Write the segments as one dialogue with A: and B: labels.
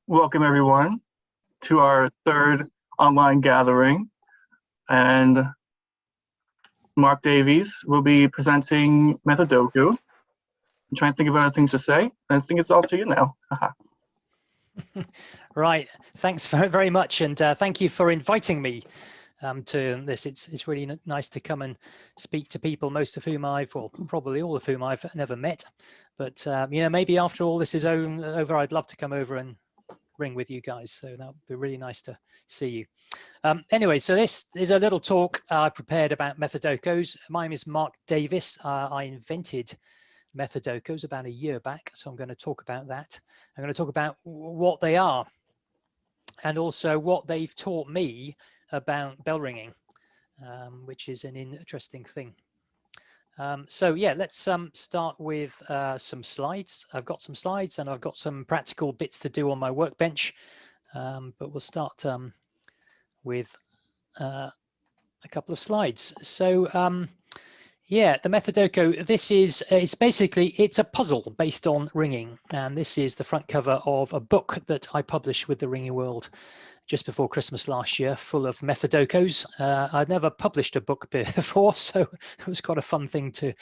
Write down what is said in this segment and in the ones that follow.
A: Welcome everyone to our third online gathering, and Mark Davies will be presenting Methodoku. I'm trying to think of other things to say. I think it's all to you now.
B: Right, thanks very much, and thank you for inviting me to this. It's really nice to come and speak to people, most of whom probably all of whom I've never met. But maybe after all this is over, I'd love to come over and ring with you guys. So that would be really nice to see you. Anyway, so this is a little talk I prepared about Methodokos. My name is Mark Davies. I invented Methodokos about a year back, so I'm going to talk about that. I'm going to talk about what they are and also what they've taught me about bell ringing, which is an interesting thing. So yeah, let's start with some slides. I've got some slides and I've got some practical bits to do on my workbench, but we'll start with a couple of slides. So yeah, the Methodoku, it's a puzzle based on ringing, and this is the front cover of a book that I published with the Ringing World just before Christmas last year, full of Methodokos. I'd never published a book before, so it was quite a fun thing to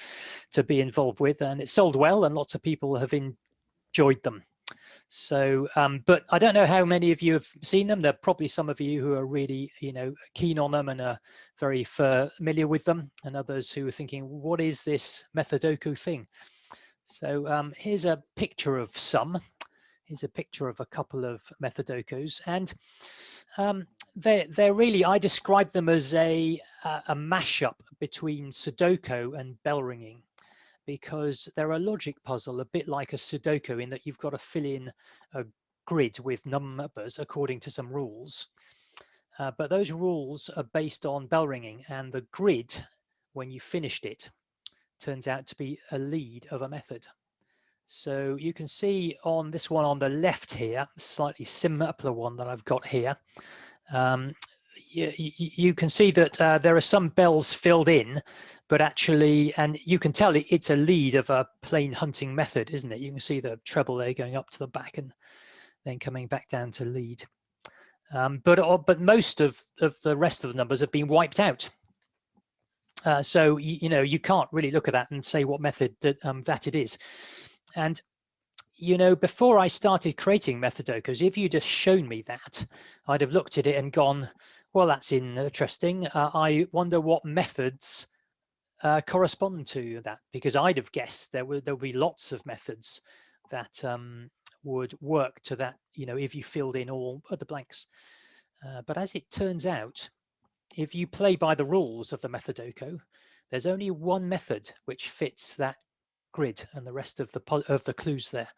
B: be involved with, and it sold well, and lots of people have enjoyed them. So, but I don't know how many of you have seen them. There are probably some of you who are really, keen on them and are very familiar with them, and others who are thinking, what is this Methodoku thing? So here's a picture of some. Here's a picture of a couple of Methodokos, and they're really, I describe them as a mashup between Sudoku and bell ringing, because they're a logic puzzle, a bit like a Sudoku, in that you've got to fill in a grid with numbers according to some rules. But those rules are based on bell ringing, and the grid, when you finished it, turns out to be a lead of a method. So you can see on this one on the left here, slightly simpler one that I've got here, you can see that there are some bells filled in, but actually, and you can tell it's a lead of a plain hunting method, isn't it? You can see the treble there going up to the back and then coming back down to lead. But most of the rest of the numbers have been wiped out. So, you can't really look at that and say what method that it is. And, before I started creating Methodokos, if you'd just shown me that, I'd have looked at it and gone, well, that's interesting. I wonder what methods correspond to that, because I'd have guessed there would be lots of methods that would work to that, if you filled in all of the blanks. But as it turns out, if you play by the rules of the Methodoku, there's only one method which fits that grid and the rest of the clues there.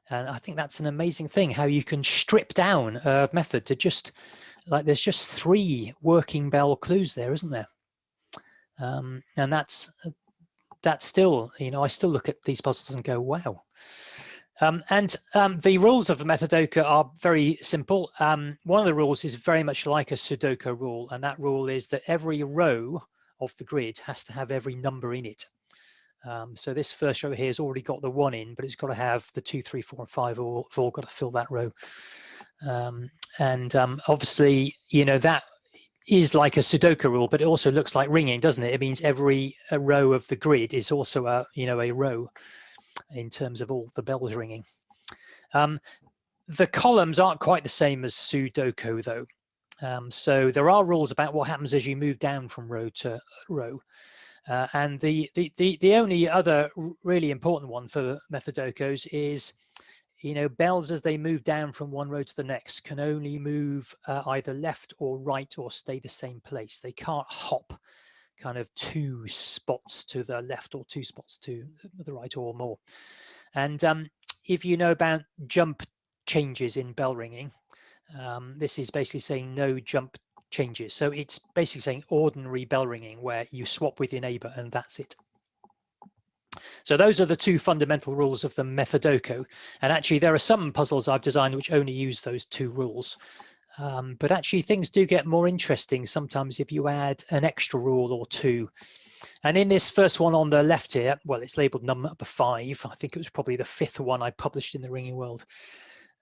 B: And I think that's an amazing thing, how you can strip down a method to just, like, there's just 3 working bell clues there, isn't there? And that's still, I still look at these puzzles and go, wow. The rules of the Methodoku are very simple. One of the rules is very much like a Sudoku rule, and that rule is that every row of the grid has to have every number in it. So this first row here has already got the 1 in, but it's got to have the 2, 3, 4, and 5 have all got to fill that row. Obviously, that is like a Sudoku rule, but it also looks like ringing, doesn't it? It means every row of the grid is also a row in terms of all the bells ringing. The columns aren't quite the same as Sudoku, though. So there are rules about what happens as you move down from row to row. And the only other really important one for Methodokos is, bells as they move down from one row to the next can only move either left or right or stay the same place. They can't hop kind of 2 spots to the left or 2 spots to the right or more. And if you know about jump changes in bell ringing, this is basically saying no jump changes. So it's basically saying ordinary bell ringing, where you swap with your neighbor and that's it. So those are the 2 fundamental rules of the Methodoku. And actually there are some puzzles I've designed which only use those 2 rules. But actually things do get more interesting sometimes if you add an extra rule or 2. And in this first one on the left here, well, it's labeled number 5. I think it was probably the 5th one I published in the Ringing World.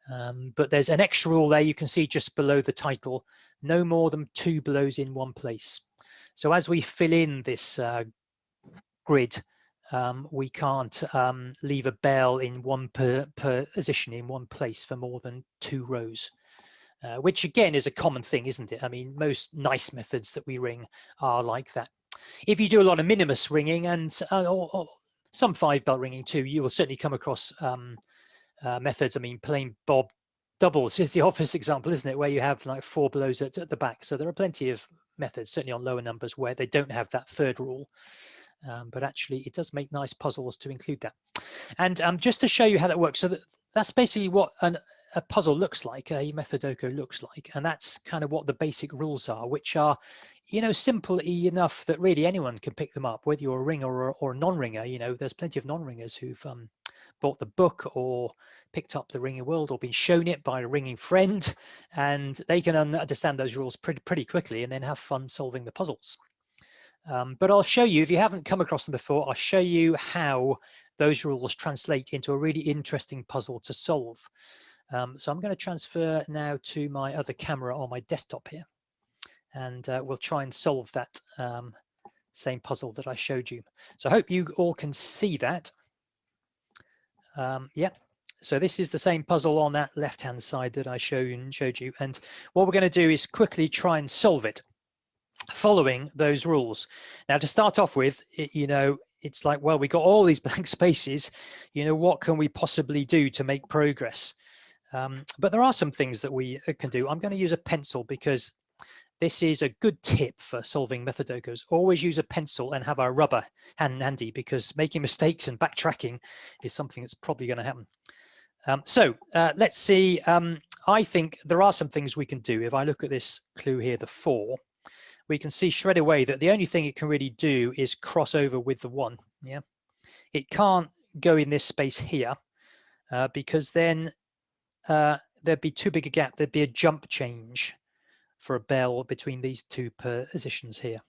B: But there's an extra rule there you can see just below the title, no more than 2 blows in one place. So as we fill in this grid, we can't leave a bell in one position in one place for more than 2 rows, which again is a common thing, isn't it? I mean, most nice methods that we ring are like that. If you do a lot of minimus ringing and or some 5-bell ringing too, you will certainly come across methods. I mean, plain bob doubles is the obvious example, isn't it, where you have like 4 blows at the back. So there are plenty of methods, certainly on lower numbers, where they don't have that third rule. But actually it does make nice puzzles to include that. And just to show you how that works, so that's basically what a puzzle looks like, a Methodoku looks like, and that's kind of what the basic rules are, which are, you know, simple enough that really anyone can pick them up, whether you're a ringer or a non-ringer. You know, there's plenty of non-ringers who've bought the book or picked up the ringing world or been shown it by a ringing friend, and they can understand those rules pretty quickly and then have fun solving the puzzles. But I'll show you, if you haven't come across them before, I'll show you how those rules translate into a really interesting puzzle to solve. So I'm going to transfer now to my other camera on my desktop here, and we'll try and solve that same puzzle that I showed you. So I hope you all can see that. Yeah, so this is the same puzzle on that left-hand side that I showed you. And what we're going to do is quickly try and solve it, following those rules. Now, to start off with, you know, it's like, well, we got all these blank spaces, you know, what can we possibly do to make progress? But there are some things that we can do. I'm going to use a pencil because this is a good tip for solving Methodokus. Always use a pencil and have a rubber handy, because making mistakes and backtracking is something that's probably going to happen. So let's see. I think there are some things we can do. If I look at this clue here, the 4, we can see straight away that the only thing it can really do is cross over with the 1. Yeah, it can't go in this space here because then there'd be too big a gap. There'd be a jump change for a bell between these 2 positions here.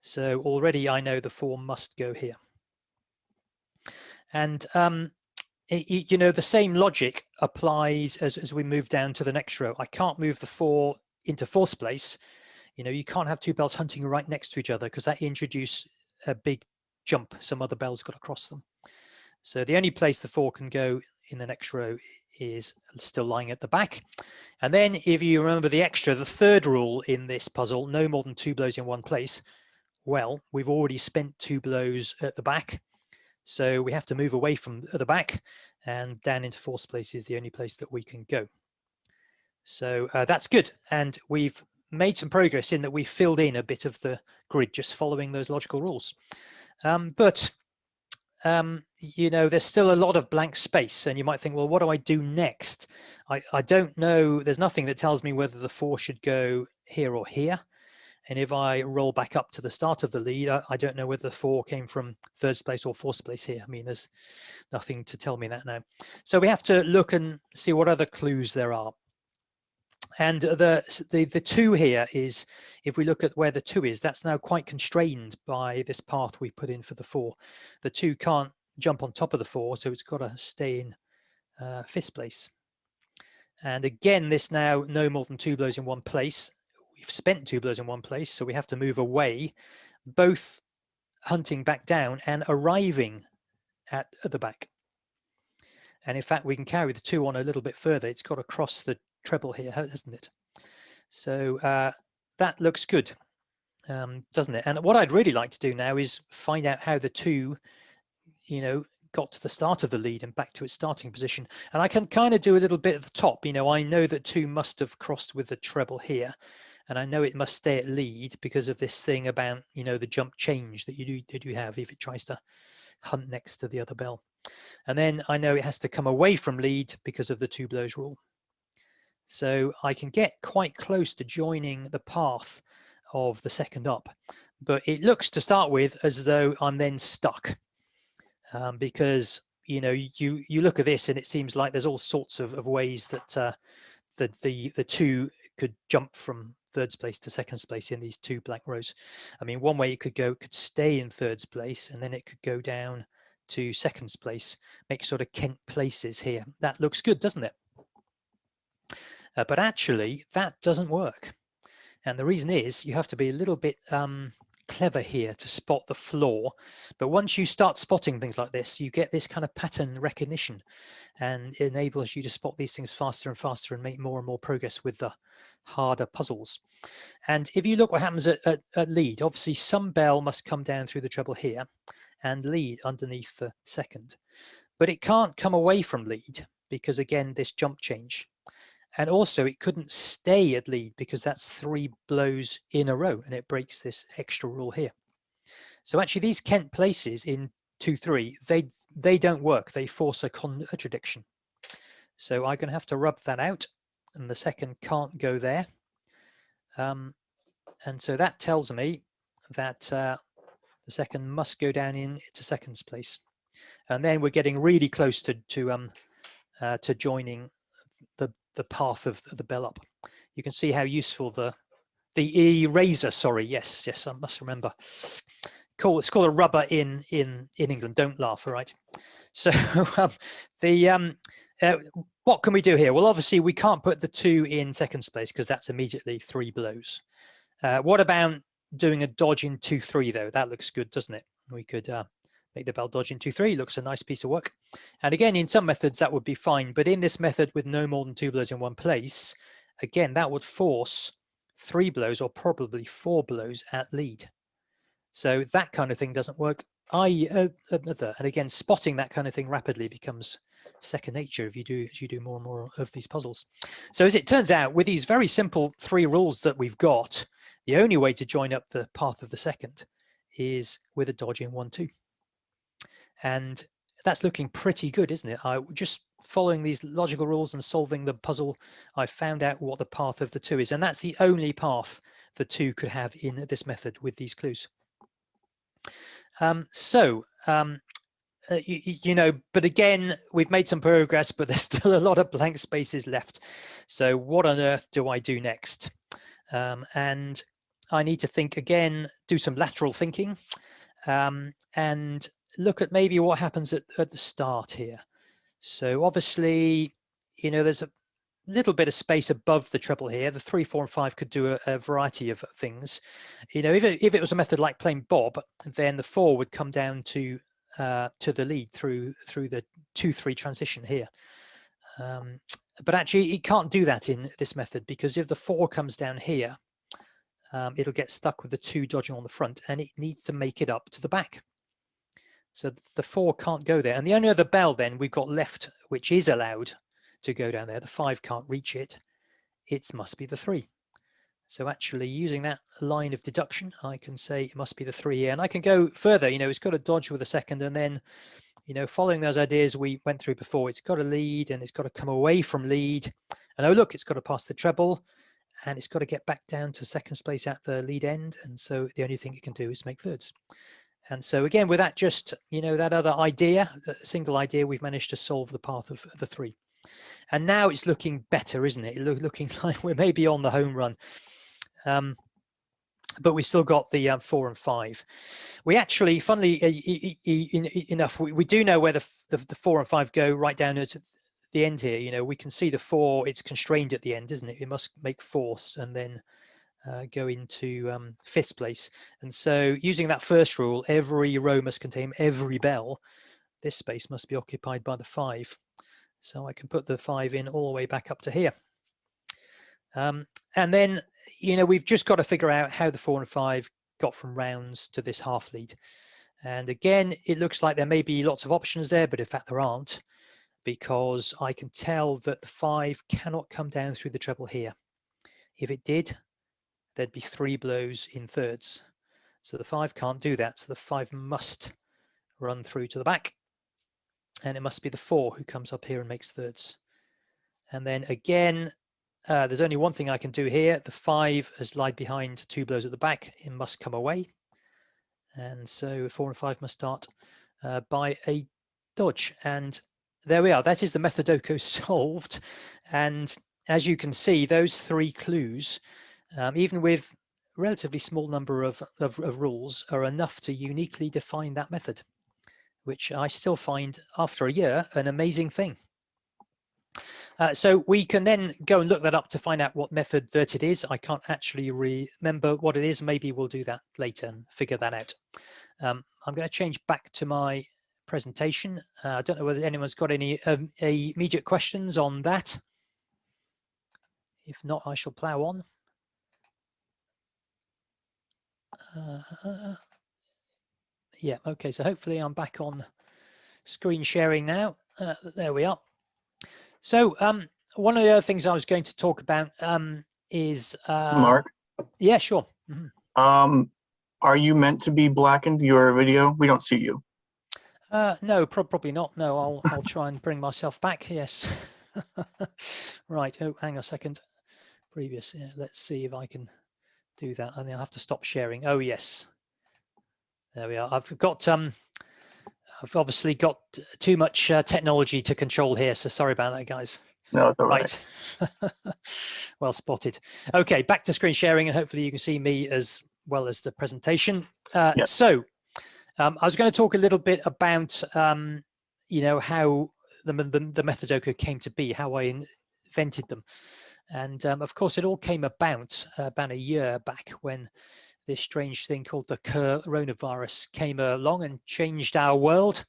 B: So already I know the 4 must go here. And you know, the same logic applies as we move down to the next row. I can't move the 4 into 4th place. You know, you can't have 2 bells hunting right next to each other, because that introduces a big jump. Some other bells got to cross them. So the only place the 4 can go in the next row is still lying at the back. And then if you remember the extra, the 3rd rule in this puzzle, no more than 2 blows in one place. Well, we've already spent 2 blows at the back, so we have to move away from the back, and down into 4th place is the only place that we can go. So that's good, and we've made some progress in that we filled in a bit of the grid just following those logical rules. But you know, there's still a lot of blank space, and you might think, well, what do I do next? I don't know. There's nothing that tells me whether the 4 should go here or here. And if I roll back up to the start of the lead, I don't know whether the 4 came from 3rd place or 4th place here. I mean, there's nothing to tell me that now. So we have to look and see what other clues there are. And the 2 here is, if we look at where the 2 is, that's now quite constrained by this path we put in for the 4. The 2 can't jump on top of the 4, so it's got to stay in 5th place. And again, this now no more than 2 blows in one place. We've spent 2 blows in one place, so we have to move away, both hunting back down and arriving at the back. And in fact, we can carry the 2 on a little bit further. It's got to cross the treble here, hasn't it? So that looks good, doesn't it? And what I'd really like to do now is find out how the 2, you know, got to the start of the lead and back to its starting position. And I can kind of do a little bit at the top. You know, I know that 2 must have crossed with the treble here, and I know it must stay at lead because of this thing about, you know, the jump change that you do have if it tries to hunt next to the other bell. And then I know it has to come away from lead because of the 2 blows rule. So I can get quite close to joining the path of the 2nd up, but it looks to start with as though I'm then stuck because, you know, you look at this and it seems like there's all sorts of ways that the 2 could jump from 3rd place to 2nd place in these 2 blank rows. I mean, one way it could stay in 3rd place, and then it could go down to 2nd place, make sort of Kent places here. That looks good, doesn't it? But actually, that doesn't work. And the reason is you have to be a little bit clever here to spot the flaw. But once you start spotting things like this, you get this kind of pattern recognition, and it enables you to spot these things faster and faster and make more and more progress with the harder puzzles. And if you look what happens at lead, obviously some bell must come down through the treble here and lead underneath the second. But it can't come away from lead because, again, this jump change. And also it couldn't stay at lead because that's 3 blows in a row and it breaks this extra rule here. So actually these Kent places in 2-3, they don't work. They force a contradiction. So I'm going to have to rub that out, and the second can't go there. And so that tells me that the second must go down into seconds place. And then we're getting really close to joining the path of the bell up. You can see how useful the eraser, sorry, yes, I must remember. Cool, it's called a rubber in England. Don't laugh, all right? So what can we do here? Well, obviously we can't put the 2 in seconds place because that's immediately 3 blows. What about doing a dodge in 2-3 though? That looks good, doesn't it? We could make the bell dodge in 2-3. Looks a nice piece of work. And again, in some methods that would be fine, but in this method with no more than 2 blows in one place, again, that would force 3 blows or probably 4 blows at lead. So that kind of thing doesn't work either. And again, spotting that kind of thing rapidly becomes second nature as you do more and more of these puzzles. So as it turns out, with these very simple 3 rules that we've got, the only way to join up the path of the second is with a dodge in 1-2. And that's looking pretty good, isn't it? Just following these logical rules and solving the puzzle, I found out what the path of the 2 is. And that's the only path the 2 could have in this method with these clues. You know, but again, we've made some progress, but there's still a lot of blank spaces left. So what on earth do I do next? And I need to think again, do some lateral thinking, and look at maybe what happens at the start here. So obviously, you know, there's a little bit of space above the treble here. The 3, 4, and 5 could do a variety of things. You know, if it was a method like playing Bob, then the 4 would come down to the lead through the 2-3 transition here. But actually, it can't do that in this method because if the 4 comes down here, it'll get stuck with the 2 dodging on the front, and it needs to make it up to the back. So the 4 can't go there. And the only other bell then we've got left, which is allowed to go down there, the 5 can't reach it. It must be the 3. So actually using that line of deduction, I can say it must be the 3 here. And I can go further, you know, it's got to dodge with a second, and then, you know, following those ideas we went through before, it's got to lead and it's got to come away from lead. And oh, look, it's got to pass the treble and it's got to get back down to seconds place at the lead end. And so the only thing it can do is make thirds. And so again, with that, just, you know, that other idea, a single idea, we've managed to solve the path of the 3. And now it's looking better, isn't it? Looking like we're maybe on the home run. But we still got the 4 and 5. We actually, funnily enough, we do know where the 4 and 5 go right down at the end here. You know, we can see the 4, it's constrained at the end, isn't it? It must make fourths and then go into fifth place. And so using that first rule, every row must contain every bell. This space must be occupied by the 5. So I can put the 5 in all the way back up to here. And then, you know, we've just got to figure out how the 4 and 5 got from rounds to this half lead. And again, it looks like there may be lots of options there, but in fact there aren't, because I can tell that the 5 cannot come down through the treble here. If it did, there'd be 3 blows in thirds. So the 5 can't do that. So the 5 must run through to the back. And it must be the 4 who comes up here and makes thirds. And then again, there's only one thing I can do here. The 5 has lied behind 2 blows at the back. It must come away. And so 4 and 5 must start by a dodge. And there we are. That is the Methodoku solved. And as you can see, those 3 clues, even with a relatively small number of rules, are enough to uniquely define that method, which I still find, after a year, an amazing thing. So we can then go and look that up to find out what method that it is. I can't actually remember what it is. Maybe we'll do that later and figure that out. I'm going to change back to my presentation. I don't know whether anyone's got any immediate questions on that. If not, I shall plow on. Yeah, okay, so hopefully I'm back on screen sharing now. There we are. So one of the other things I was going to talk about is...
A: Mark?
B: Yeah, sure. Mm-hmm.
A: Are you meant to be blackened, your video? We don't see you.
B: No, probably not. No, I'll try and bring myself back. Yes. Right. Oh, hang on a second. Previous. Yeah, let's see if I can do that. I mean, I'll have to stop sharing. Oh, yes. There we are. I've obviously got too much technology to control here. So sorry about that, guys.
A: No, it's all right.
B: Well spotted. Okay, back to screen sharing, and hopefully you can see me as well as the presentation.
A: Yes.
B: So I was going to talk a little bit about, you know, how the Methodoku came to be, how I invented them. And of course, it all came about a year back when this strange thing called the coronavirus came along and changed our world.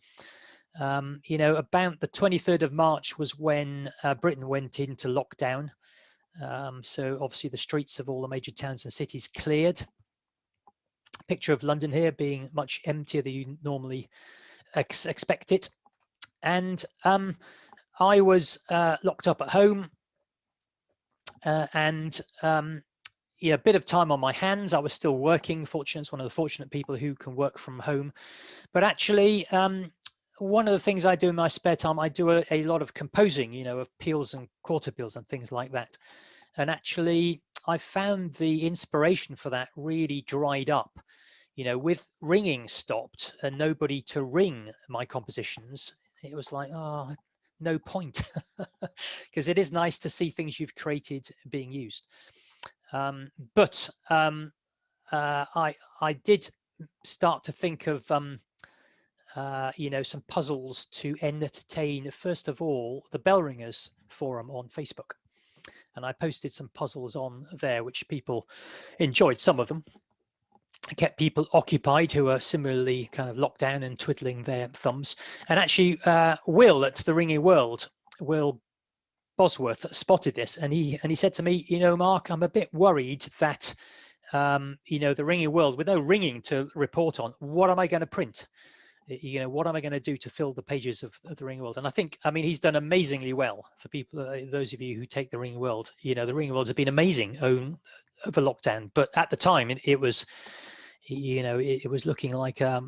B: You know, about the 23rd of March was when Britain went into lockdown. So obviously the streets of all the major towns and cities cleared. Picture of London here being much emptier than you normally expect it. And I was locked up at home and yeah, a bit of time on my hands. I was still working. Fortunately, it's one of the fortunate people who can work from home. But actually, one of the things I do in my spare time, I do a lot of composing, you know, of peals and quarter peals and things like that. And actually, I found the inspiration for that really dried up. You know, with ringing stopped and nobody to ring my compositions, it was like, oh, no point, because it is nice to see things you've created being used. But I did start to think of, you know, some puzzles to entertain, first of all, the Bell Ringers forum on Facebook. And I posted some puzzles on there, which people enjoyed, some of them. I kept people occupied who are similarly kind of locked down and twiddling their thumbs. And actually, Will at the Ringing World, Will Bosworth, spotted this, and he said to me, you know, Mark, I'm a bit worried that, you know, the Ringing World, with no ringing to report on, what am I going to print? You know, what am I going to do to fill the pages of the Ringing World? And I think, I mean, he's done amazingly well for people, those of you who take the Ringing World. You know, the Ringing World has been amazing over lockdown, but at the time it was, you know, it was looking like a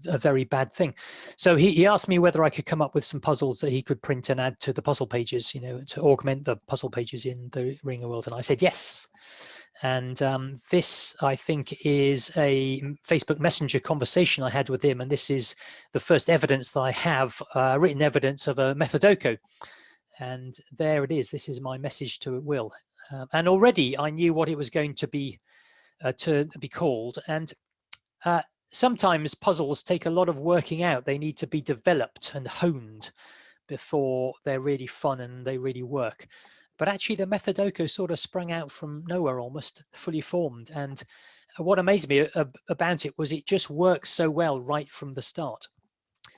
B: very bad thing. So he asked me whether I could come up with some puzzles that he could print and add to the puzzle pages, you know, to augment the puzzle pages in the Ringing World. And I said yes. And this, I think, is a Facebook Messenger conversation I had with him. And this is the first evidence that I have, written evidence of a Methodoku. And there it is. This is my message to Will. And already I knew what it was going to be called. And sometimes puzzles take a lot of working out. They need to be developed and honed before they're really fun and they really work. But actually the Methodoku sort of sprung out from nowhere, almost fully formed. And what amazed me about it was it just worked so well right from the start.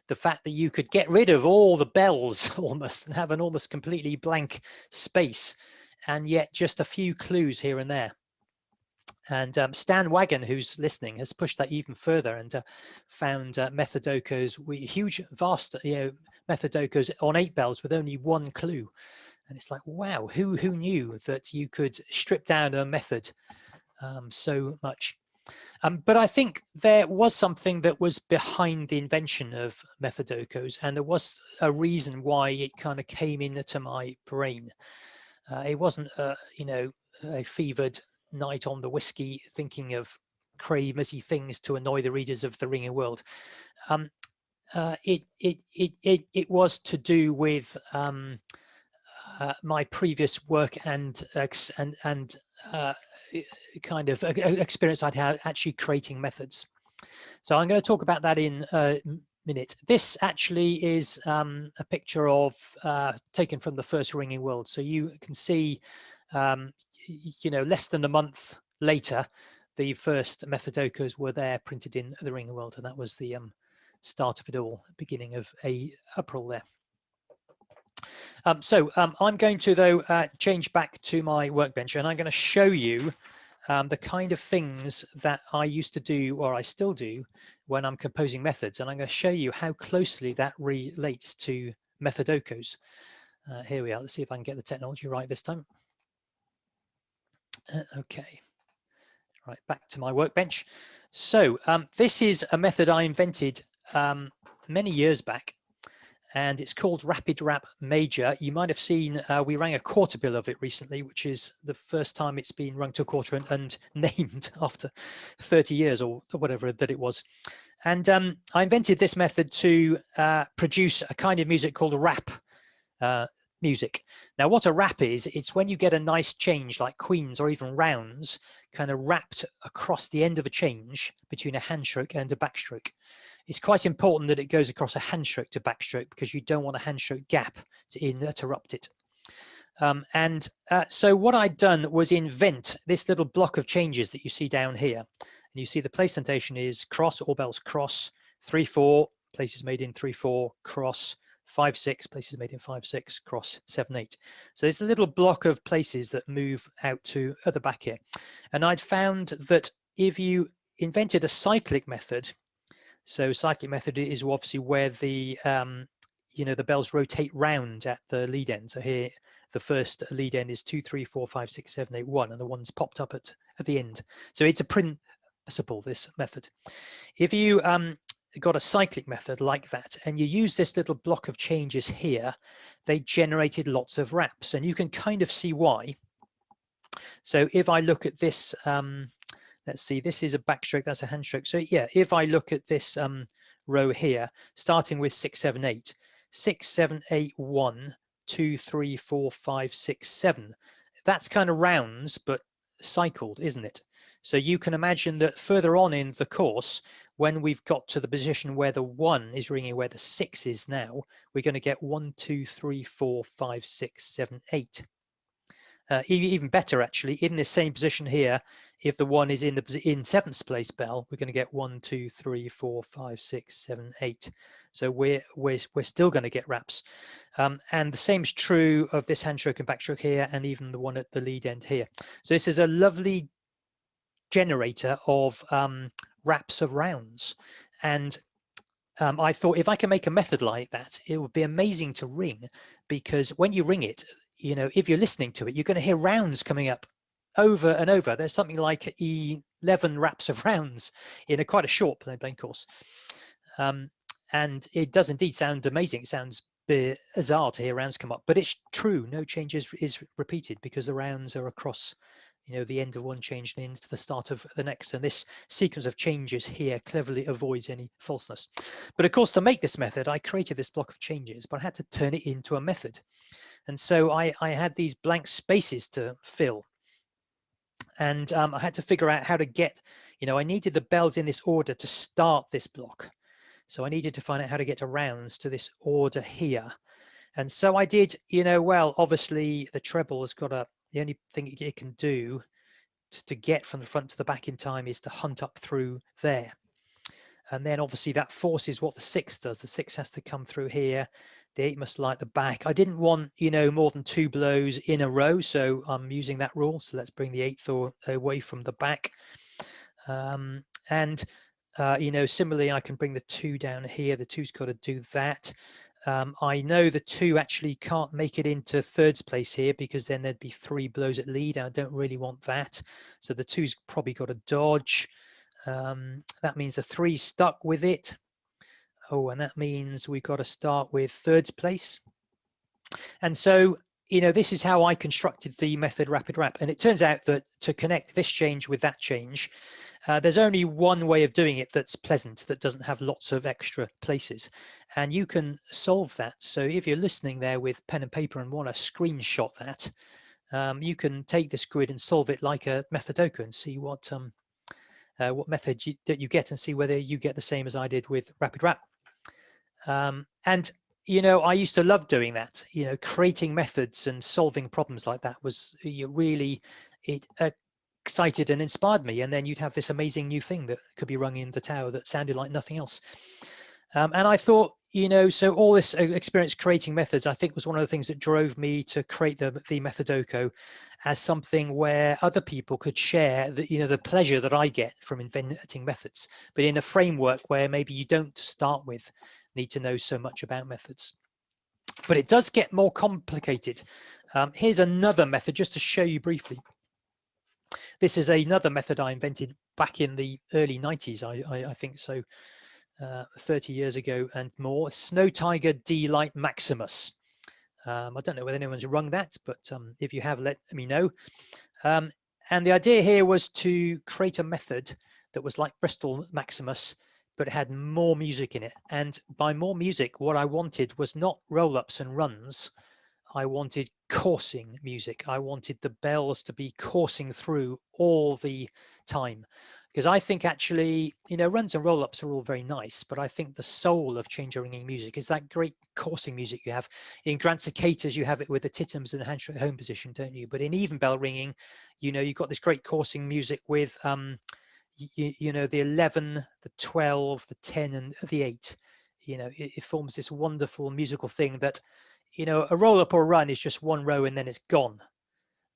B: The fact that you could get rid of all the bells almost and have an almost completely blank space, and yet just a few clues here and there. And Stan Wagon, who's listening, has pushed that even further and found Methodokus, huge, vast, you know, Methodokus on 8 bells with only one clue. And it's like, wow, who knew that you could strip down a method so much? But I think there was something that was behind the invention of Methodokus, and there was a reason why it kind of came into my brain. It wasn't, you know, a fevered night on the whiskey thinking of crazy things to annoy the readers of the Ringing World. It was to do with my previous work and kind of experience I'd had actually creating methods. So I'm going to talk about that in minute. This actually is a picture of taken from the first ringing world. So you can see, you know, less than a month later, the first Methodokus were there printed in the ringing world, and that was the start of it all, beginning of April there. I'm going to, though, change back to my workbench, and I'm going to show you the kind of things that I used to do, or I still do, when I'm composing methods. And I'm going to show you how closely that relates to Methodokus. Here we are. Let's see if I can get the technology right this time. Okay. Right, back to my workbench. So this is a method I invented many years back, and it's called Rapid Rap Major. You might have seen we rang a quarter bill of it recently, which is the first time it's been rung to a quarter and named after 30 years or whatever that it was. And I invented this method to produce a kind of music called rap music. Now, what a rap is, it's when you get a nice change like queens or even rounds kind of wrapped across the end of a change between a handstroke and a backstroke. It's quite important that it goes across a handstroke to backstroke because you don't want a handstroke gap to interrupt it. So what I'd done was invent this little block of changes that you see down here. And you see the place notation is cross, all bells cross, 3-4, places made in 3-4, cross, 5-6, places made in 5-6, cross, 7-8. So there's a little block of places that move out to at the back here. And I'd found that if you invented a cyclic method, so cyclic method is obviously where the you know, the bells rotate round at the lead end. So here the first lead end is 2, 3, 4, 5, 6, 7, 8, 1, and the one's popped up at the end. So it's a principle, this method. If you got a cyclic method like that and you use this little block of changes here, they generated lots of raps, and you can kind of see why. So if I look at this, let's see, this is a backstroke, that's a handstroke. So yeah, if I look at this row here, starting with 6, 7, 8, 6, 7, 8, 1, 2, 3, 4, 5, 6, 7. That's kind of rounds, but cycled, isn't it? So you can imagine that further on in the course, when we've got to the position where the 1 is ringing, where the 6 is now, we're going to get 1, 2, 3, 4, 5, 6, 7, 8. Even better, actually, in this same position here, if the 1 is in 7th place bell, we're going to get 1, 2, 3, 4, 5, 6, 7, 8. So we're still going to get raps. And the same is true of this handstroke and backstroke here, and even the one at the lead end here. So this is a lovely generator of raps of rounds. And I thought if I can make a method like that, it would be amazing to ring, because when you ring it, you know, if you're listening to it, you're going to hear rounds coming up over and over. There's something like 11 raps of rounds in quite a short playing course. And it does indeed sound amazing. It sounds bizarre to hear rounds come up, but it's true. No change is repeated because the rounds are across, you know, the end of one change and into the start of the next. And this sequence of changes here cleverly avoids any falseness. But of course, to make this method, I created this block of changes, but I had to turn it into a method. And so I had these blank spaces to fill. And I had to figure out how to get, you know, I needed the bells in this order to start this block. So I needed to find out how to get to rounds to this order here. And so I did, you know, well, obviously the treble has got the only thing it can do to get from the front to the back in time is to hunt up through there. And then obviously that forces what the 6 does. The 6 has to come through here. The 8 must light the back. I didn't want, you know, more than 2 blows in a row, so I'm using that rule. So let's bring the 8th away from the back. You know, similarly, I can bring the 2 down here. The 2's got to do that. I know the 2 actually can't make it into 3rd place here because then there'd be 3 blows at lead. I don't really want that. So the 2's probably got to dodge. That means the 3's stuck with it. Oh, and that means we've got to start with 3rd place. And so, you know, this is how I constructed the method Rapid Rap. And it turns out that to connect this change with that change, there's only one way of doing it that's pleasant, that doesn't have lots of extra places. And you can solve that. So if you're listening there with pen and paper and want to screenshot that, you can take this grid and solve it like a Methodoku and see what method that you get and see whether you get the same as I did with Rapid Rap. And I used to love doing that. Creating methods and solving problems like that was it excited and inspired me. And then you'd have this amazing new thing that could be rung in the tower that sounded like nothing else. And I thought, so all this experience creating methods, I think, was one of the things that drove me to create the Methodoku as something where other people could share the pleasure that I get from inventing methods, but in a framework where maybe you don't, to start with, need to know so much about methods. But it does get more complicated. Here's another method just to show you briefly. This is another method I invented back in the early 90s, I think so, 30 years ago and more. Snow Tiger D-Light Maximus. I don't know whether anyone's rung that, but if you have, let me know. And the idea here was to create a method that was like Bristol Maximus, but it had more music in it. And by more music, what I wanted was not roll-ups and runs. I wanted coursing music. I wanted the bells to be coursing through all the time. Because I think actually, runs and roll-ups are all very nice, but I think the soul of change ringing music is that great coursing music you have. In Grand Cicadas, you have it with the titums and the handshake home position, don't you? But in even bell ringing, you've got this great coursing music with, the 11, the 12, the 10, and the 8. It forms this wonderful musical thing that, a roll-up or a run is just one row and then it's gone.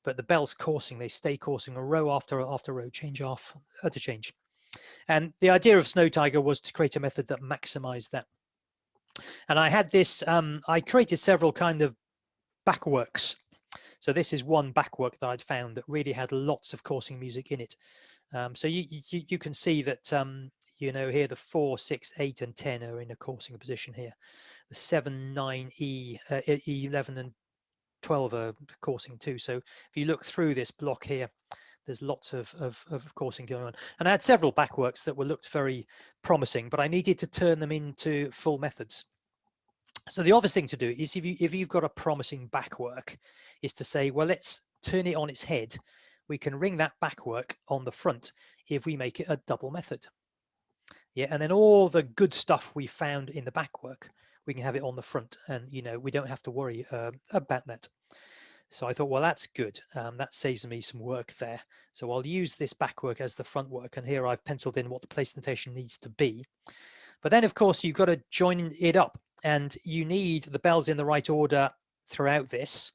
B: But the bells coursing, they stay coursing a row after row, change to change. And the idea of Snow Tiger was to create a method that maximized that. And I had this, I created several kind of backworks. So this is one backwork that I'd found that really had lots of coursing music in it. So you can see that, here the 4, 6, 8, and 10 are in a coursing position here. The 7, 9, E, 11, and 12 are coursing too. So if you look through this block here, there's lots of coursing going on. And I had several backworks that looked very promising, but I needed to turn them into full methods. So the obvious thing to do is if you've got a promising backwork, is to say, well, let's turn it on its head. We can ring that backwork on the front if we make it a double method. Yeah, and then all the good stuff we found in the backwork, we can have it on the front, and we don't have to worry about that. So I thought, well, that's good. That saves me some work there. So I'll use this backwork as the front work, and here I've penciled in what the place notation needs to be. But then, of course, you've got to join it up, and you need the bells in the right order throughout this.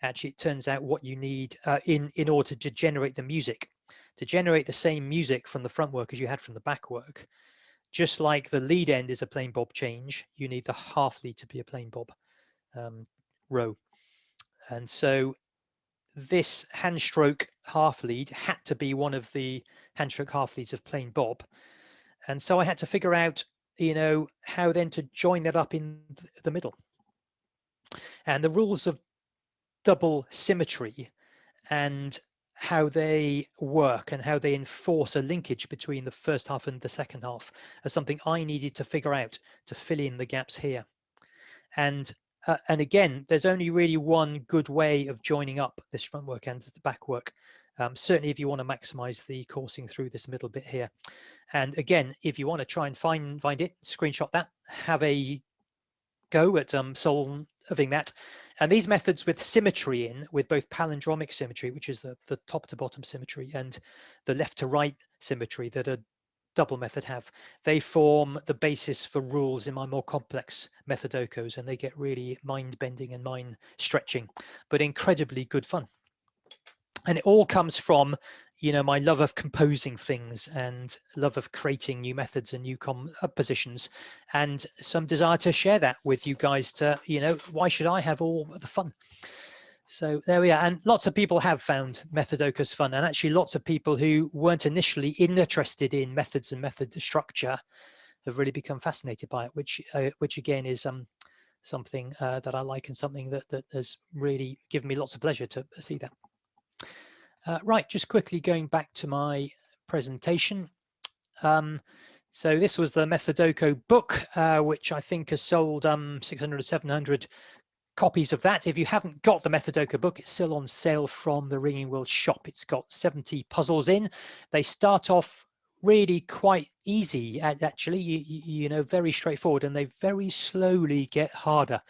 B: Actually, it turns out what you need in order to generate the music, to generate the same music from the front work as you had from the back work. Just like the lead end is a plain bob change, you need the half lead to be a plain bob row. And so this hand stroke half lead had to be one of the hand stroke half leads of plain bob. And so I had to figure out, how then to join that up in the middle. And the rules of double symmetry and how they work and how they enforce a linkage between the first half and the second half as something I needed to figure out to fill in the gaps here. And again, there's only really one good way of joining up this front work and the back work. Certainly if you want to maximize the coursing through this middle bit here. And again, if you want to try and find it, screenshot that, have a go at solving that. And these methods with symmetry with both palindromic symmetry, which is the top to bottom symmetry, and the left to right symmetry that a double method have, they form the basis for rules in my more complex methodokos, and they get really mind-bending and mind-stretching, but incredibly good fun. And it all comes from, my love of composing things and love of creating new methods and new compositions, and some desire to share that with you guys to, why should I have all the fun? So there we are. And lots of people have found Methodokus fun, and actually lots of people who weren't initially interested in methods and method structure have really become fascinated by it, which again is something that I like, and something that has really given me lots of pleasure to see that. Right, just quickly going back to my presentation. So this was the Methodoku book, which I think has sold 600 or 700 copies of that. If you haven't got the Methodoku book, it's still on sale from the Ringing World shop. It's got 70 puzzles in. They start off really quite easy, actually, you know, very straightforward, and they very slowly get harder.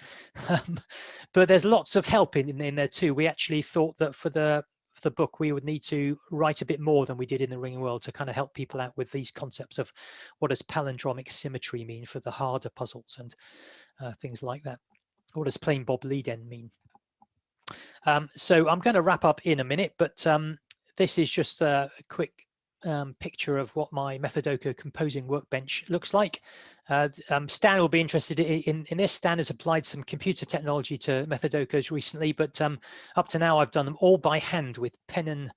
B: But there's lots of help in there too. We actually thought that for the book we would need to write a bit more than we did in the ringing world to kind of help people out with these concepts of what does palindromic symmetry mean for the harder puzzles and things like that. What does plain bob lead end mean? So I'm going to wrap up in a minute, but this is just a quick picture of what my Methodoku composing workbench looks like. Stan will be interested in this. Stan has applied some computer technology to Methodokus recently, but up to now I've done them all by hand with pen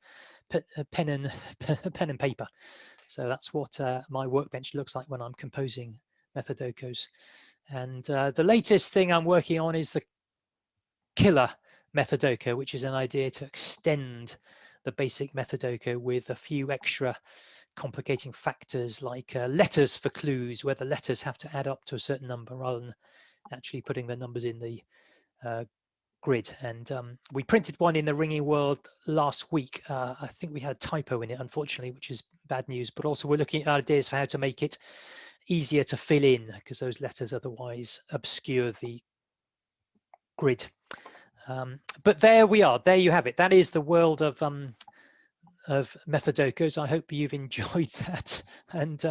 B: and paper. So that's what my workbench looks like when I'm composing Methodokus. And the latest thing I'm working on is the killer Methodoku, which is an idea to extend the basic Methodoku with a few extra complicating factors like letters for clues, where the letters have to add up to a certain number rather than actually putting the numbers in the grid. And we printed one in the ringing world last week. I think we had a typo in it, unfortunately, which is bad news, but also we're looking at ideas for how to make it easier to fill in, because those letters otherwise obscure the grid. But there we are. There you have it. That is the world of Methodokus. I hope you've enjoyed that, and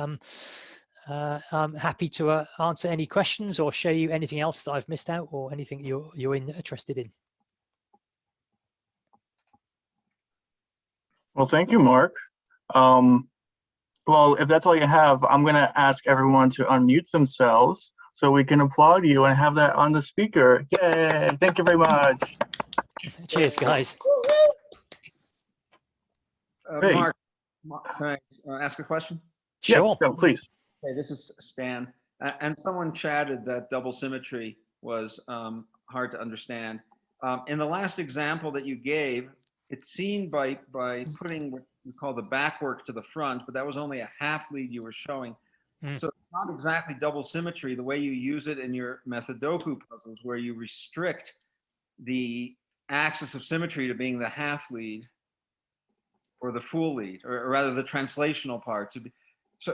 B: I'm happy to answer any questions or show you anything else that I've missed out or anything you're interested in.
A: Well, thank you, Mark. Well, if that's all you have, I'm going to ask everyone to unmute themselves so we can applaud you and have that on the speaker. Yay! Thank you very much.
B: Cheers, guys.
A: Hey.
C: Mark, can I ask a question?
B: Sure.
A: Yes, please.
C: Hey, this is Stan. And someone chatted that double symmetry was hard to understand. In the last example that you gave, it seemed by putting what you call the back work to the front, but that was only a half lead you were showing. So it's not exactly double symmetry the way you use it in your Methodoku puzzles, where you restrict the axis of symmetry to being the half lead or the full lead, or rather the translational part.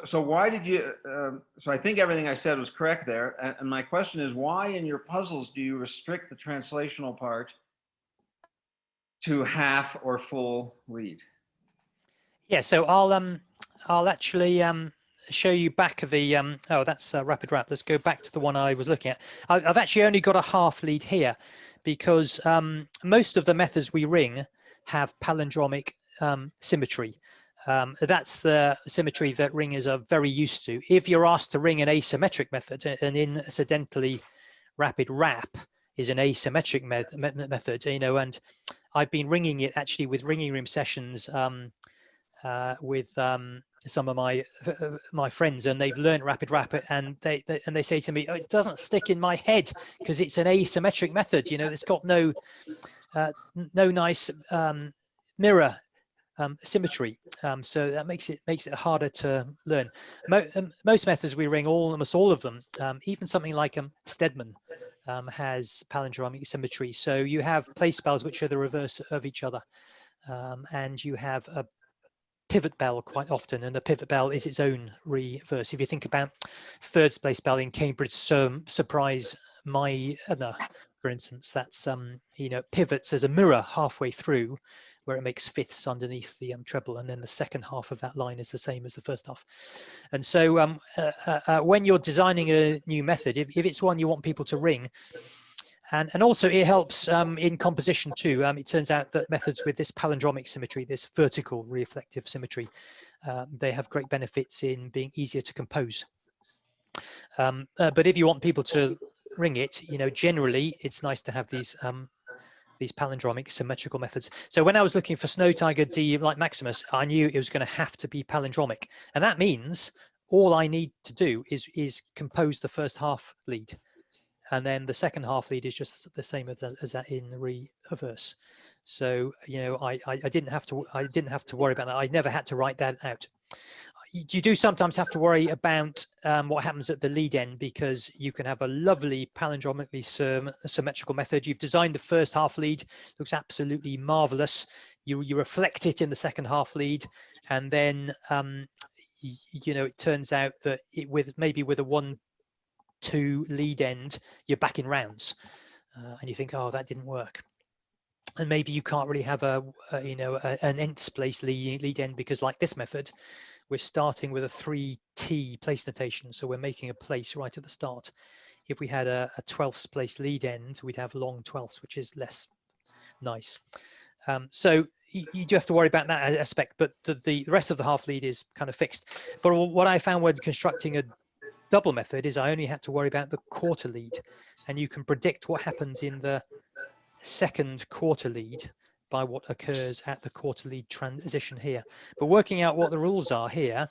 C: So why did you, so I think everything I said was correct there. And my question is, why in your puzzles do you restrict the translational part to half or full lead?
B: Yeah, so I'll actually show you back of the, oh, that's rapid wrap. Let's go back to the one I was looking at. I've actually only got a half lead here because most of the methods we ring have palindromic symmetry. That's the symmetry that ringers are very used to. If you're asked to ring an asymmetric method, an incidentally rapid wrap is an asymmetric method, you know, and I've been ringing it actually with ringing room sessions with some of my friends, and they've learned rapid wrap it, and they say to me, oh, it doesn't stick in my head because it's an asymmetric method, you know, it's got no nice mirror symmetry, so that makes it harder to learn. Most methods we ring, almost all of them, even something like Stedman has palindromic symmetry. So you have place spells which are the reverse of each other, and you have a pivot bell quite often, and the pivot bell is its own reverse. If you think about third place spell in Cambridge Surprise Mayhem, for instance, that's you know, pivots as a mirror halfway through, where it makes fifths underneath the treble, and then the second half of that line is the same as the first half. And so when you're designing a new method, if it's one you want people to ring, and also it helps in composition too. It turns out that methods with this palindromic symmetry, this vertical reflective symmetry, they have great benefits in being easier to compose. But if you want people to ring it, you know, generally it's nice to have these palindromic symmetrical methods. So when I was looking for Snow Tiger D like Maximus, I knew it was going to have to be palindromic, and that means all I need to do is compose the first half lead, and then the second half lead is just the same as that in reverse. So you know, I didn't have to worry about that. I never had to write that out. You do sometimes have to worry about what happens at the lead end, because you can have a lovely palindromically symmetrical method. You've designed the first half lead, looks absolutely marvelous. You reflect it in the second half lead, and then you know, it turns out that maybe with a 1-2 lead end, you're back in rounds, and you think, oh, that didn't work. And maybe you can't really have an nth place lead end, because like this method, we're starting with a 3T place notation. So we're making a place right at the start. If we had a 12th place lead end, we'd have long 12ths, which is less nice. So you do have to worry about that aspect, but the rest of the half lead is kind of fixed. But what I found when constructing a double method is I only had to worry about the quarter lead, and you can predict what happens in the second quarter lead by what occurs at the quarter lead transition here. But working out what the rules are here,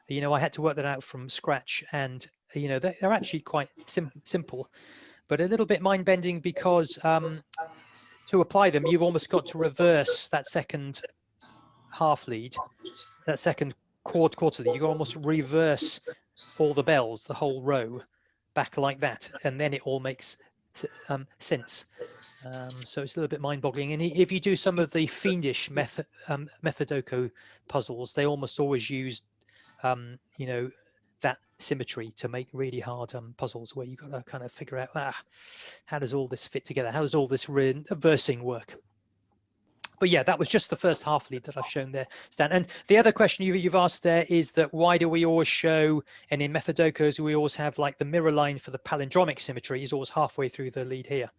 B: you know, I had to work that out from scratch, and you know, they're actually quite simple, but a little bit mind-bending, because to apply them, you've almost got to reverse that second half lead, that second quarter lead. You almost reverse all the bells, the whole row, back like that, and then it all makes sense. So it's a little bit mind-boggling. And if you do some of the fiendish Methodoku puzzles, they almost always use you know, that symmetry to make really hard puzzles, where you've got to kind of figure out, how does all this fit together? How does all this reversing work? But yeah, that was just the first half lead that I've shown there, Stan. And the other question you've asked there is that why do we always show, and in Methodokus, we always have like the mirror line for the palindromic symmetry is always halfway through the lead here.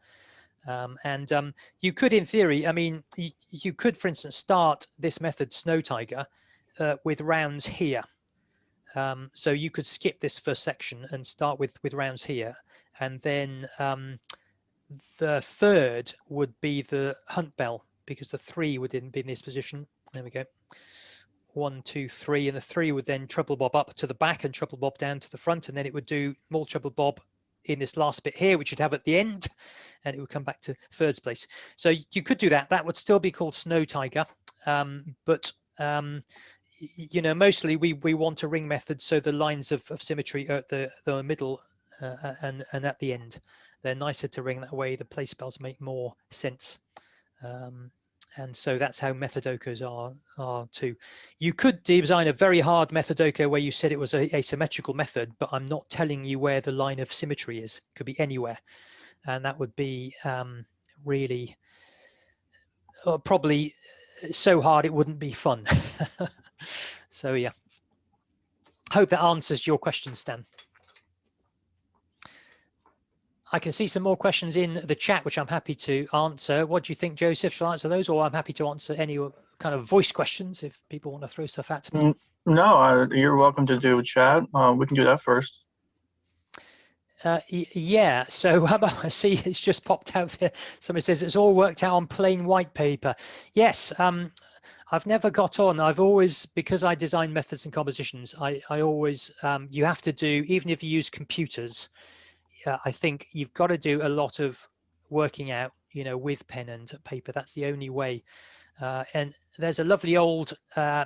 B: You could, in theory, I mean, you could, for instance, start this method, Snow Tiger, with rounds here. So you could skip this first section and start with rounds here. And then the third would be the hunt bell, because the 3 would be in this position. There we go. 1, 2, 3, and the 3 would then treble bob up to the back and treble bob down to the front, and then it would do more treble bob in this last bit here, which you'd have at the end, and it would come back to third place. So you could do that. That would still be called Snow Tiger, but you know, mostly we want a ring method, so the lines of symmetry are at the middle and at the end. They're nicer to ring that way. The place spells make more sense. And so that's how Methodokus are too. You could design a very hard Methodoko where you said it was a symmetrical method, but I'm not telling you where the line of symmetry is. It could be anywhere. And that would be really probably so hard it wouldn't be fun. So yeah, hope that answers your question, Stan. I can see some more questions in the chat, which I'm happy to answer. What do you think, Joseph? Shall I answer those, or I'm happy to answer any kind of voice questions if people want to throw stuff at me?
A: No, you're welcome to do chat. We can do that first.
B: Yeah, so I see it's just popped out there. Somebody says it's all worked out on plain white paper. Yes, I've never got on. I've always, because I design methods and compositions, I always, you have to do, even if you use computers, I think you've got to do a lot of working out, you know, with pen and paper. That's the only way. And there's a lovely old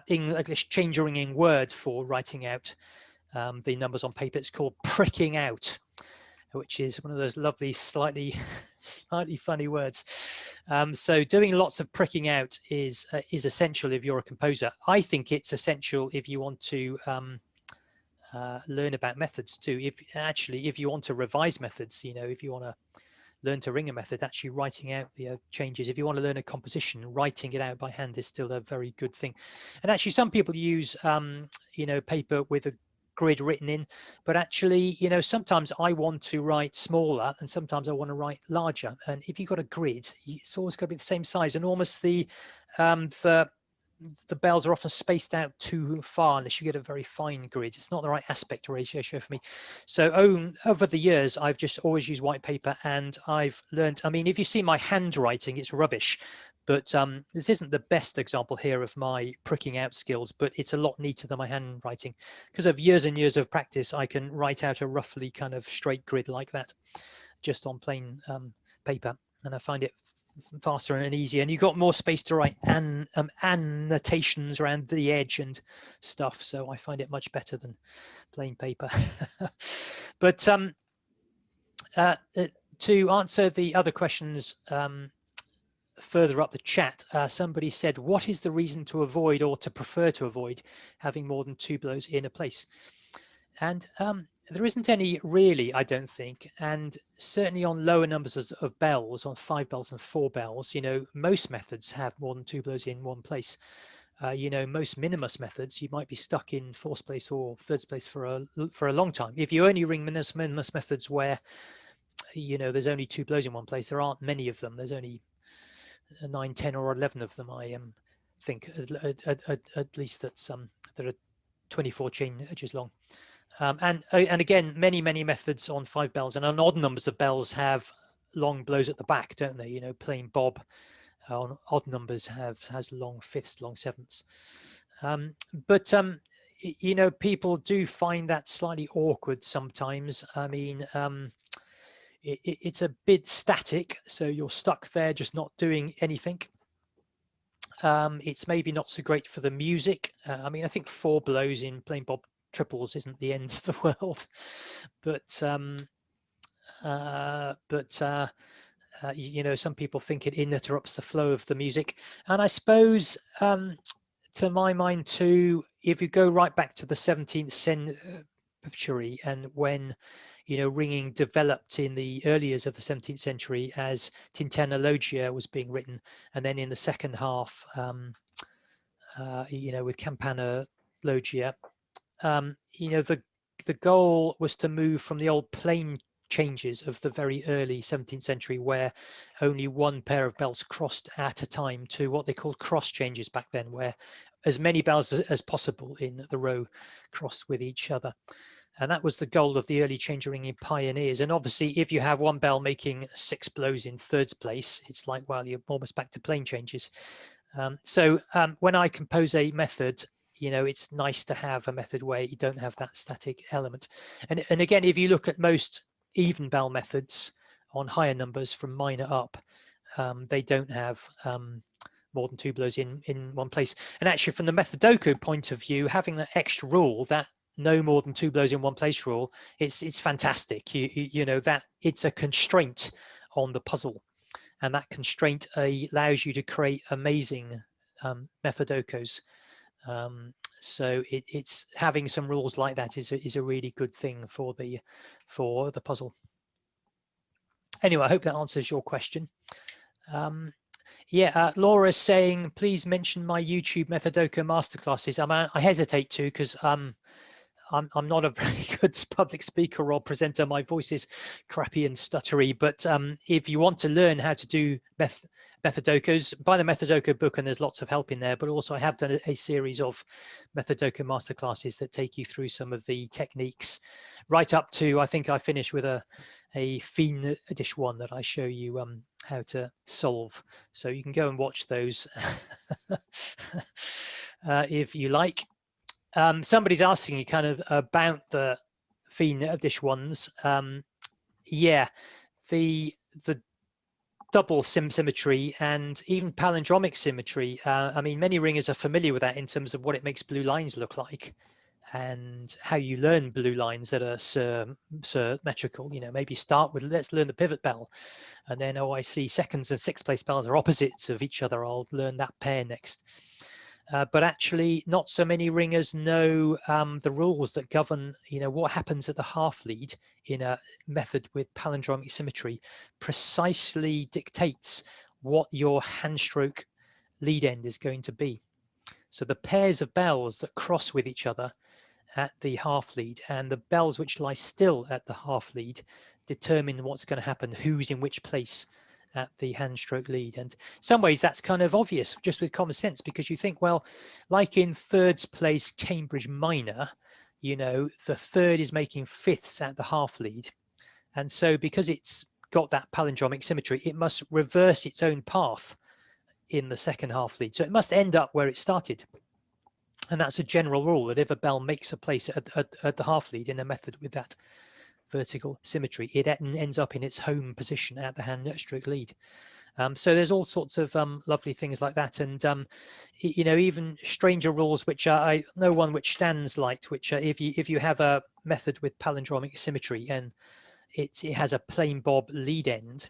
B: English change-ringing word for writing out the numbers on paper. It's called pricking out, which is one of those lovely, slightly funny words. So doing lots of pricking out is essential if you're a composer. I think it's essential if you want to learn about methods too. If you want to revise methods, you know, if you want to learn to ring a method, actually writing out the changes. If you want to learn a composition, writing it out by hand is still a very good thing. And actually, some people use, you know, paper with a grid written in, but actually, you know, sometimes I want to write smaller and sometimes I want to write larger. And if you've got a grid, it's always got to be the same size, and almost the bells are often spaced out too far unless you get a very fine grid. It's not the right aspect ratio for me. So over the years, I've just always used white paper, and I've learned, I mean, if you see my handwriting, it's rubbish, but this isn't the best example here of my pricking out skills, but it's a lot neater than my handwriting. Because of years and years of practice, I can write out a roughly kind of straight grid like that, just on plain paper, and I find it faster and easier, and you've got more space to write annotations around the edge and stuff, so I find it much better than plain paper. But to answer the other questions further up the chat, somebody said, what is the reason to avoid or to prefer to avoid having more than 2 blows in a place? And there isn't any really, I don't think. And certainly on lower numbers of bells, on 5 bells and 4 bells, you know, most methods have more than 2 blows in one place. You know, most minimus methods, you might be stuck in 4th place or 3rd place for a long time. If you only ring minimus methods where, you know, there's only 2 blows in one place, there aren't many of them. There's only 9, 10, or 11 of them, I think, at least that are 24 chain edges long. And again, many methods on 5 bells and on odd numbers of bells have long blows at the back, don't they? You know, plain bob on odd numbers has long 5ths, long 7ths. But you know, people do find that slightly awkward sometimes. I mean, it's a bit static, so you're stuck there just not doing anything. It's maybe not so great for the music. I mean, I think 4 blows in plain bob triples isn't the end of the world, but you know, some people think it interrupts the flow of the music. And I suppose, to my mind too, if you go right back to the 17th century and when, you know, ringing developed in the early years of the 17th century as tintinnalogia was being written, and then in the second half, you know, with campanalogia, you know, the goal was to move from the old plain changes of the very early 17th century where only one pair of bells crossed at a time to what they called cross changes back then, where as many bells as possible in the row crossed with each other. And that was the goal of the early change ringing pioneers. And obviously, if you have one bell making 6 blows in 3rd place, it's like, well, you're almost back to plain changes. So when I compose a method, you know, it's nice to have a method where you don't have that static element. And again, if you look at most even bell methods on higher numbers from minor up, they don't have more than 2 blows in one place. And actually, from the Methodoku point of view, having that extra rule, that no more than 2 blows in one place rule, it's fantastic. You know, that it's a constraint on the puzzle, and that constraint allows you to create amazing Methodokos. So it's having some rules like that is a really good thing for the puzzle. Anyway, I hope that answers your question. Yeah, Laura's saying, please mention my YouTube Methodoku Masterclasses. I hesitate to, because I'm not a very good public speaker or presenter. My voice is crappy and stuttery. But if you want to learn how to do Methodokus, buy the Methodoku book, and there's lots of help in there. But also I have done a series of Methodoku Masterclasses that take you through some of the techniques, right up to, I think I finished with a fin dish one that I show you how to solve. So you can go and watch those if you like. Somebody's asking you kind of about the fin dish ones. Yeah, the double symmetry and even palindromic symmetry. I mean, many ringers are familiar with that in terms of what it makes blue lines look like and how you learn blue lines that are symmetrical. You know, maybe start with, let's learn the pivot bell, and then, oh, I see 2nd and 6th place bells are opposites of each other. I'll learn that pair next. But actually, not so many ringers know the rules that govern, you know, what happens at the half lead in a method with palindromic symmetry precisely dictates what your hand stroke lead end is going to be. So the pairs of bells that cross with each other at the half lead and the bells which lie still at the half lead determine what's going to happen, who's in which place at the hand stroke lead. And in some ways that's kind of obvious just with common sense, because you think, well, like in 3rd place Cambridge minor, you know, the 3rd is making 5ths at the half lead, and so because it's got that palindromic symmetry, it must reverse its own path in the 2nd half lead, so it must end up where it started. And that's a general rule, that if a bell makes a place at the half lead in a method with that vertical symmetry, it ends up in its home position at the hand stroke lead. So there's all sorts of lovely things like that, and you know, even stranger rules, which I know one which Stan's liked, which if you have a method with palindromic symmetry and it has a plain bob lead end,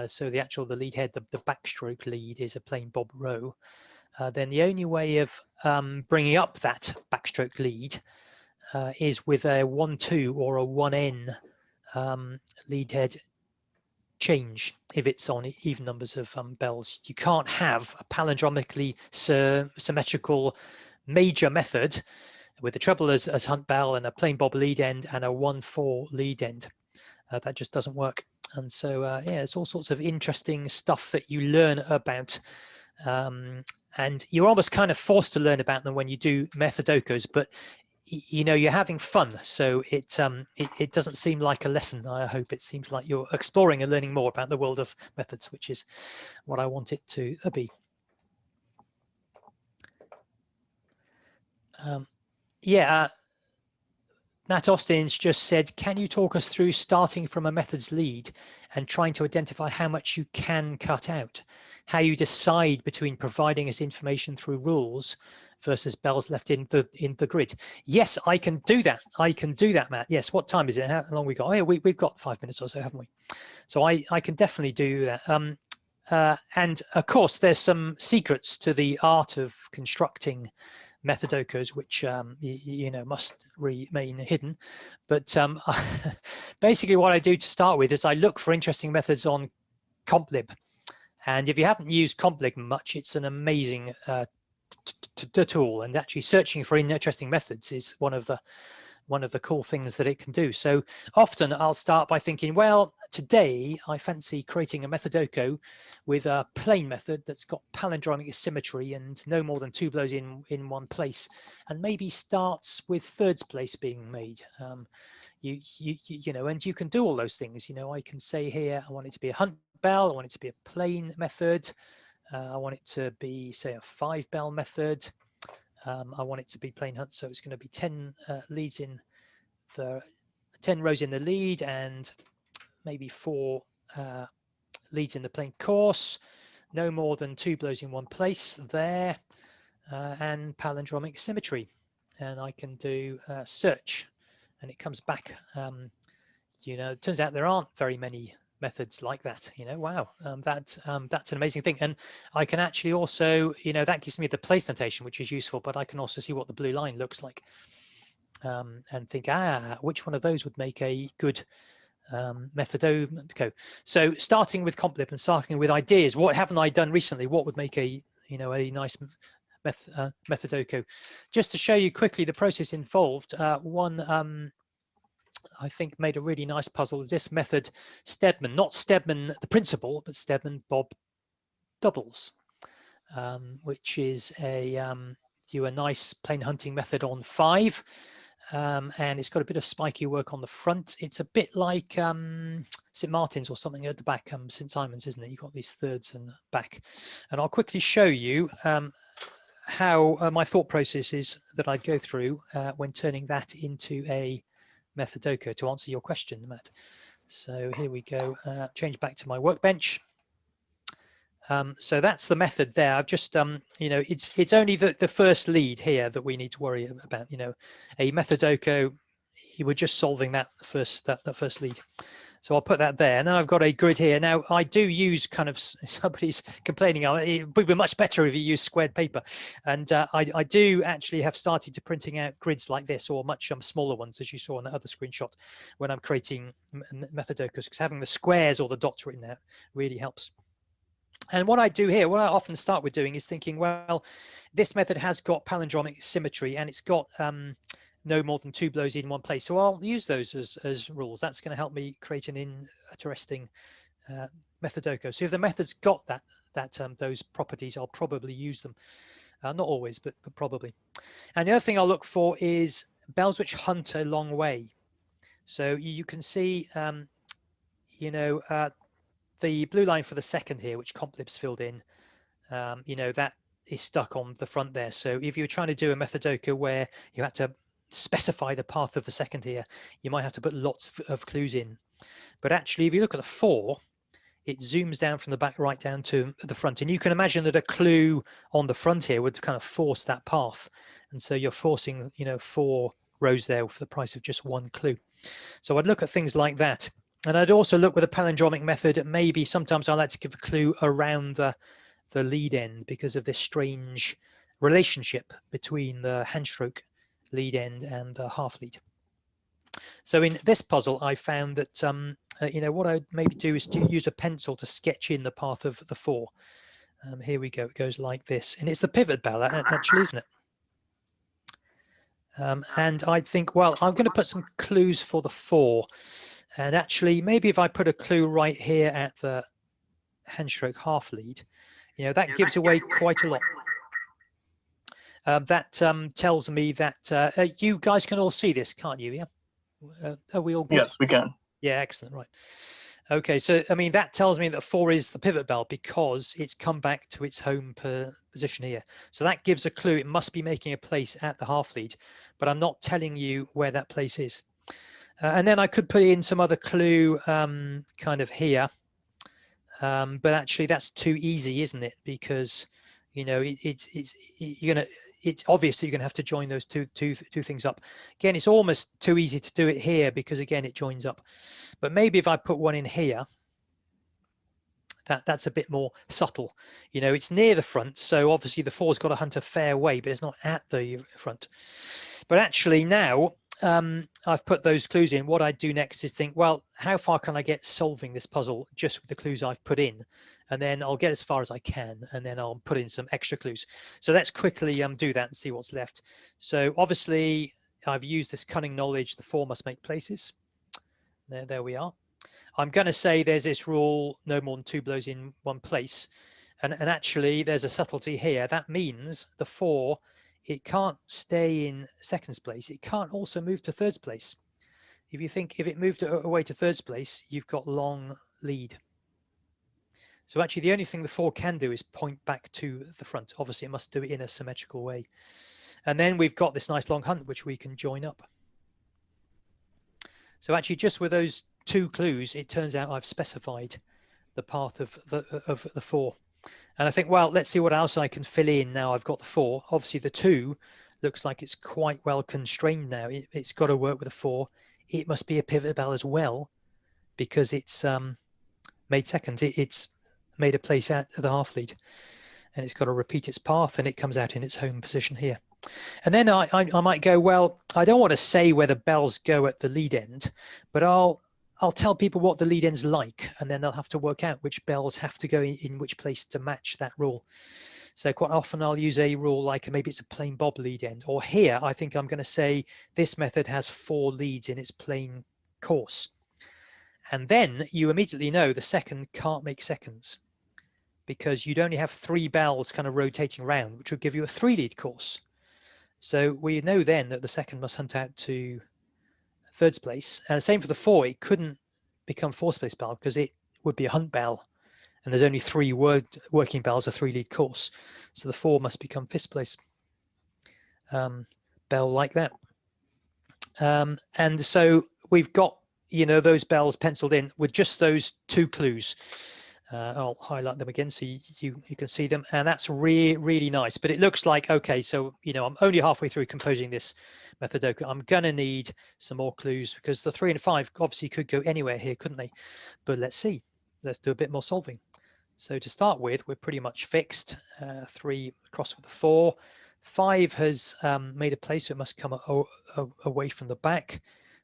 B: so the lead head, the backstroke lead is a plain bob row, then the only way of bringing up that backstroke lead is with a 1-2 or a 1N lead head change if it's on even numbers of bells. You can't have a palindromically symmetrical major method with the treble as hunt bell and a plain bob lead end and a 1-4 lead end. That just doesn't work. And so yeah, it's all sorts of interesting stuff that you learn about, and you're almost kind of forced to learn about them when you do Methodokos, but you know, you're having fun, so it doesn't seem like a lesson. I hope it seems like you're exploring and learning more about the world of methods, which is what I want it to be. Yeah, Matt Austin's just said, can you talk us through starting from a method's lead and trying to identify how much you can cut out, how you decide between providing us information through rules versus bells left in the grid? Yes, I can do that. I can do that, Matt. Yes. What time is it? How long we got? Oh, yeah, we've got 5 minutes or so, haven't we? So I can definitely do that. And of course, there's some secrets to the art of constructing Methodokos, which you know, must remain hidden. But basically, what I do to start with is I look for interesting methods on CompLib. And if you haven't used CompLib much, it's an amazing tool, and actually searching for interesting methods is one of the cool things that it can do. So often I'll start by thinking, well, today I fancy creating a Methodoko with a plain method that's got palindromic symmetry and no more than 2 blows in one place, and maybe starts with thirds place being made. You know, and you can do all those things. You know, I can say here, I want it to be a hunt bell, I want it to be a plain method, I want it to be, say, a 5 bell method. I want it to be plain hunt, so it's going to be 10 leads in the 10 rows in the lead and maybe 4 leads in the plain course, no more than 2 blows in one place there, and palindromic symmetry. And I can do search, and it comes back. You know, it turns out there aren't very many methods like that. You know, wow, that's an amazing thing. And I can actually also, you know, that gives me the place notation, which is useful, but I can also see what the blue line looks like, and think, which one of those would make a good Methodoko. So starting with CompLib and starting with ideas, what haven't I done recently? What would make a, you know, a nice Methodoko? Just to show you quickly the process involved, one I think made a really nice puzzle is this method Stedman, not Stedman the principal, but Stedman Bob doubles, which is a nice plain hunting method on 5, and it's got a bit of spiky work on the front. It's a bit like St. Martin's or something at the back, St. Simon's, isn't it? You've got these thirds and back, and I'll quickly show you how my thought process is that I go through when turning that into a Methodoko, to answer your question, Matt. So here we go, change back to my workbench. So that's the method there. I've just, you know, it's only the first lead here that we need to worry about. You know, a Methodoko, you were just solving that first lead. So I'll put that there. Now I've got a grid here. Now I do use kind of, somebody's complaining, it would be much better if you use squared paper. And I do actually have started to printing out grids like this, or much smaller ones, as you saw in the other screenshot, when I'm creating Methodokos, because having the squares or the dots written out really helps. And what I do here, what I often start with doing is thinking, well, this method has got palindromic symmetry and it's got no more than 2 blows in one place. So I'll use those as rules. That's going to help me create an interesting Methodoko. So if the method's got those properties, I'll probably use them. Not always, but probably. And the other thing I'll look for is bells which hunt a long way. So you can see, you know, the blue line for the second here, which CompLib's filled in, you know, that is stuck on the front there. So if you're trying to do a Methodoko where you had to specify the path of the second here, you might have to put lots of clues in. But actually, if you look at the 4, it zooms down from the back right down to the front. And you can imagine that a clue on the front here would kind of force that path. And so you're forcing, you know, 4 rows there for the price of just 1 clue. So I'd look at things like that. And I'd also look with a palindromic method. Maybe sometimes I like to give a clue around the lead end because of this strange relationship between the handstroke lead end and the half lead. So in this puzzle, I found that what I'd maybe do is to use a pencil to sketch in the path of the 4. Here we go. It goes like this, and it's the pivot bell, actually, isn't it? And I think, well, I'm going to put some clues for the 4. And actually, maybe if I put a clue right here at the handstroke half lead, that gives away quite a lot. That tells me that you guys can all see this, can't you? Yeah. Are we all good?
A: Yes, we can.
B: Yeah, excellent. Right. Okay, so I mean that tells me that 4 is the pivot bell because it's come back to its home position here. So that gives a clue. It must be making a place at the half lead, but I'm not telling you where that place is. And then I could put in some other clue kind of here, but actually that's too easy, isn't it? Because it's obviously you're gonna have to join those two things up. Again, it's almost too easy to do it here because again it joins up. But maybe if I put one in here, that's a bit more subtle. It's near the front, so obviously the 4's got to hunt a fair way, but it's not at the front. But actually now I've put those clues in. What I do next is think, well, how far can I get solving this puzzle just with the clues I've put in? And then I'll get as far as I can, and then I'll put in some extra clues. So let's quickly do that and see what's left. So obviously I've used this cunning knowledge, the 4 must make places. There we are. I'm going to say there's this rule, no more than 2 blows in one place. And actually there's a subtlety here. That means the 4, it can't stay in seconds place. It can't also move to thirds place. If you think if it moved away to thirds place, you've got long lead. So actually the only thing the 4 can do is point back to the front. Obviously it must do it in a symmetrical way. And then we've got this nice long hunt, which we can join up. So actually just with those 2 clues, it turns out I've specified the path of the 4. And I think, well, let's see what else I can fill in now I've got the 4. Obviously the 2 looks like it's quite well constrained now. It's got to work with a 4. It must be a pivot bell as well because it's made second. It's made a place at the half lead, and it's got to repeat its path, and it comes out in its home position here. And then I might go, well, I don't want to say where the bells go at the lead end, but I'll tell people what the lead end's like, and then they'll have to work out which bells have to go in which place to match that rule. So quite often I'll use a rule like maybe it's a plain bob lead end, or here I think I'm going to say this method has 4 leads in its plain course. And then you immediately know the second can't make seconds because you'd only have 3 bells kind of rotating around, which would give you a 3 lead course. So we know then that the second must hunt out to thirds place. And the same for the 4, it couldn't become fourth place bell because it would be a hunt bell. And there's only 3 working bells, a 3 lead course. So the 4 must become fifth place bell like that. And so we've got, those bells penciled in with just those 2 clues. I'll highlight them again so you can see them, and that's really nice. But it looks like, okay, so I'm only halfway through composing this Methodoku. I'm gonna need some more clues because the 3 and 5 obviously could go anywhere here, couldn't they? But let's see. Let's do a bit more solving. So to start with, we're pretty much fixed. 3 across with the 4. 5 has made a place, so it must come away from the back.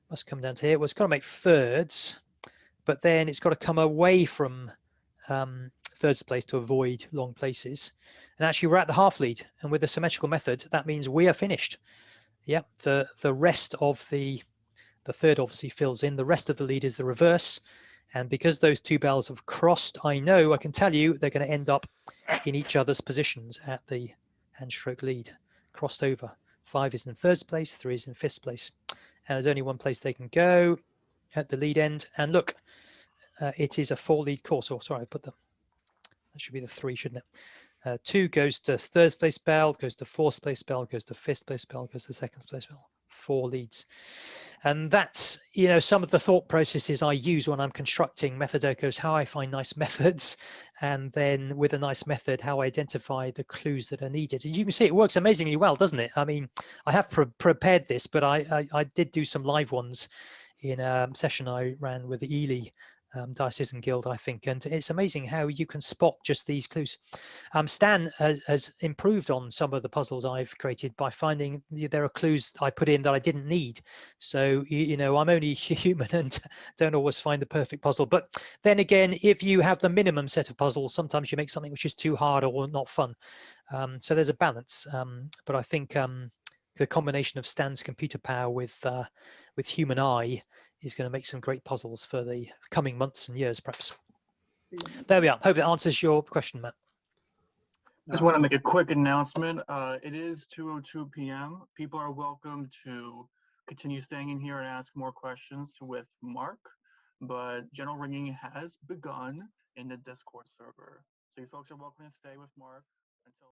B: Must come down to here. Well, it's got to make thirds, but then it's got to come away from thirds place to avoid long places. And actually we're at the half lead, and with the symmetrical method that means we are finished. Yeah, the rest of the third obviously fills in. The rest of the lead is the reverse, and because those 2 bells have crossed, I can tell you they're going to end up in each other's positions at the handstroke lead, crossed over. 5 is in third place, 3 is in fifth place, and there's only one place they can go at the lead end. And look, it is a 4 lead course. Oh, sorry, that should be the 3, shouldn't it? 2 goes to third place bell, goes to fourth place bell, goes to fifth place bell, goes to second place bell. 4 leads. And that's, some of the thought processes I use when I'm constructing Methodokus, how I find nice methods, and then with a nice method, how I identify the clues that are needed. And you can see it works amazingly well, doesn't it? I mean, I have prepared this, but I did do some live ones in a session I ran with the Ely Diocesan Guild, I think, and it's amazing how you can spot just these clues. Stan has improved on some of the puzzles I've created by finding there are clues I put in that I didn't need. So, you know, I'm only human and don't always find the perfect puzzle. But then again, if you have the minimum set of puzzles, sometimes you make something which is too hard or not fun. So there's a balance. But I think the combination of Stan's computer power with human eye is going to make some great puzzles for the coming months and years, perhaps. There we are. Hope that answers your question, Matt.
A: Just want to make a quick announcement. It is 2:02 p.m. People are welcome to continue staying in here and ask more questions with Mark, but general ringing has begun in the Discord server. So you folks are welcome to stay with Mark until